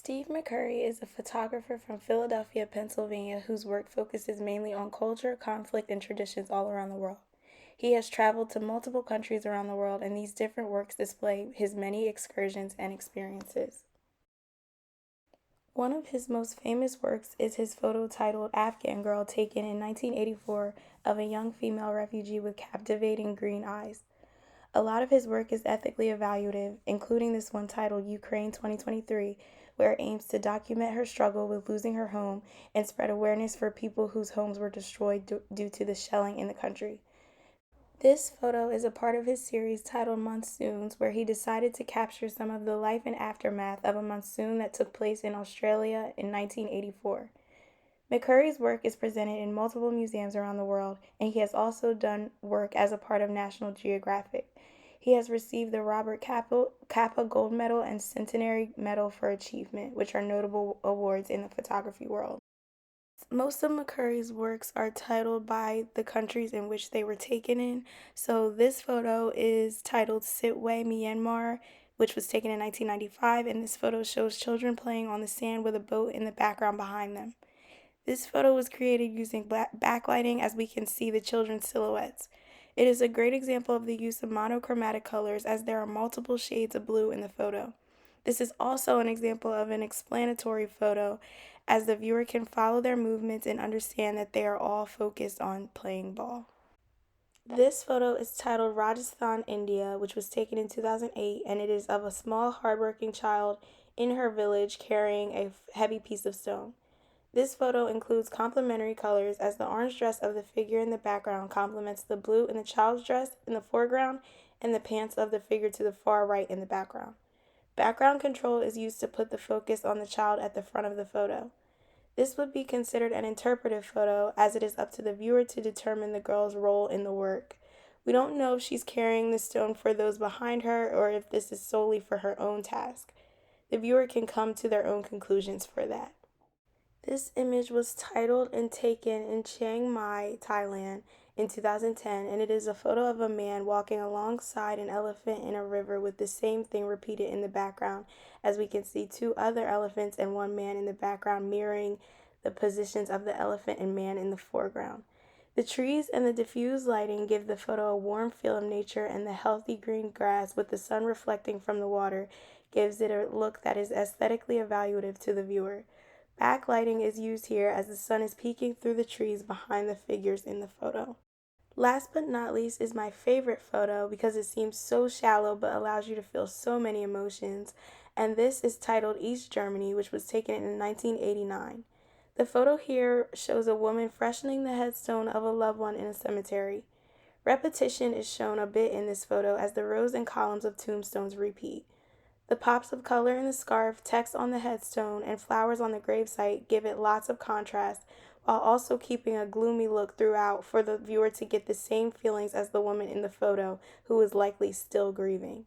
Steve McCurry is a photographer from Philadelphia, Pennsylvania, whose work focuses mainly on culture, conflict, and traditions all around the world. He has traveled to multiple countries around the world, and these different works display his many excursions and experiences. One of his most famous works is his photo titled Afghan Girl, taken in 1984 of a young female refugee with captivating green eyes. A lot of his work is ethically evaluative, including this one titled Ukraine 2023, where it aims to document her struggle with losing her home and spread awareness for people whose homes were destroyed due to the shelling in the country. This photo is a part of his series titled Monsoons, where he decided to capture some of the life and aftermath of a monsoon that took place in Australia in 1984. McCurry's work is presented in multiple museums around the world, and he has also done work as a part of National Geographic. He has received the Robert Capa Gold Medal and Centenary Medal for Achievement, which are notable awards in the photography world. Most of McCurry's works are titled by the countries in which they were taken in. So this photo is titled Sitwe, Myanmar, which was taken in 1995, and this photo shows children playing on the sand with a boat in the background behind them. This photo was created using backlighting, as we can see the children's silhouettes. It is a great example of the use of monochromatic colors, as there are multiple shades of blue in the photo. This is also an example of an explanatory photo, as the viewer can follow their movements and understand that they are all focused on playing ball. This photo is titled Rajasthan, India, which was taken in 2008, and it is of a small, hardworking child in her village carrying a heavy piece of stone. This photo includes complementary colors, as the orange dress of the figure in the background complements the blue in the child's dress in the foreground and the pants of the figure to the far right in the background. Background control is used to put the focus on the child at the front of the photo. This would be considered an interpretive photo, as it is up to the viewer to determine the girl's role in the work. We don't know if she's carrying the stone for those behind her or if this is solely for her own task. The viewer can come to their own conclusions for that. This image was titled and taken in Chiang Mai, Thailand in 2010, and it is a photo of a man walking alongside an elephant in a river with the same thing repeated in the background, as we can see two other elephants and one man in the background mirroring the positions of the elephant and man in the foreground. The trees and the diffused lighting give the photo a warm feel of nature, and the healthy green grass with the sun reflecting from the water gives it a look that is aesthetically evaluative to the viewer. Backlighting is used here as the sun is peeking through the trees behind the figures in the photo. Last but not least is my favorite photo, because it seems so shallow but allows you to feel so many emotions, and this is titled East Germany, which was taken in 1989. The photo here shows a woman freshening the headstone of a loved one in a cemetery. Repetition is shown a bit in this photo, as the rows and columns of tombstones repeat. The pops of color in the scarf, text on the headstone, and flowers on the gravesite give it lots of contrast, while also keeping a gloomy look throughout for the viewer to get the same feelings as the woman in the photo, who is likely still grieving.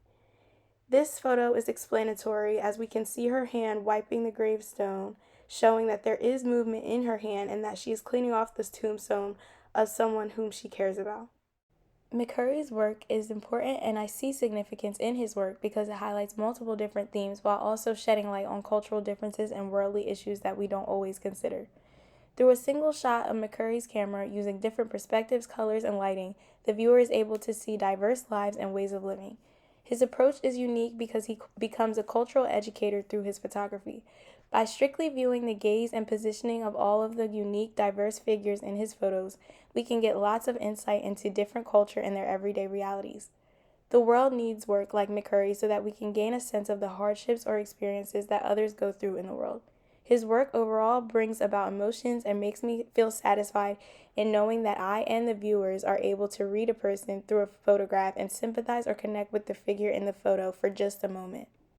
This photo is explanatory, as we can see her hand wiping the gravestone, showing that there is movement in her hand and that she is cleaning off this tombstone of someone whom she cares about. McCurry's work is important, and I see significance in his work because it highlights multiple different themes while also shedding light on cultural differences and worldly issues that we don't always consider. Through a single shot of McCurry's camera, using different perspectives, colors, and lighting, the viewer is able to see diverse lives and ways of living. His approach is unique because he becomes a cultural educator through his photography. By strictly viewing the gaze and positioning of all of the unique, diverse figures in his photos, we can get lots of insight into different culture and their everyday realities. The world needs work like McCurry so that we can gain a sense of the hardships or experiences that others go through in the world. His work overall brings about emotions and makes me feel satisfied in knowing that I and the viewers are able to read a person through a photograph and sympathize or connect with the figure in the photo for just a moment.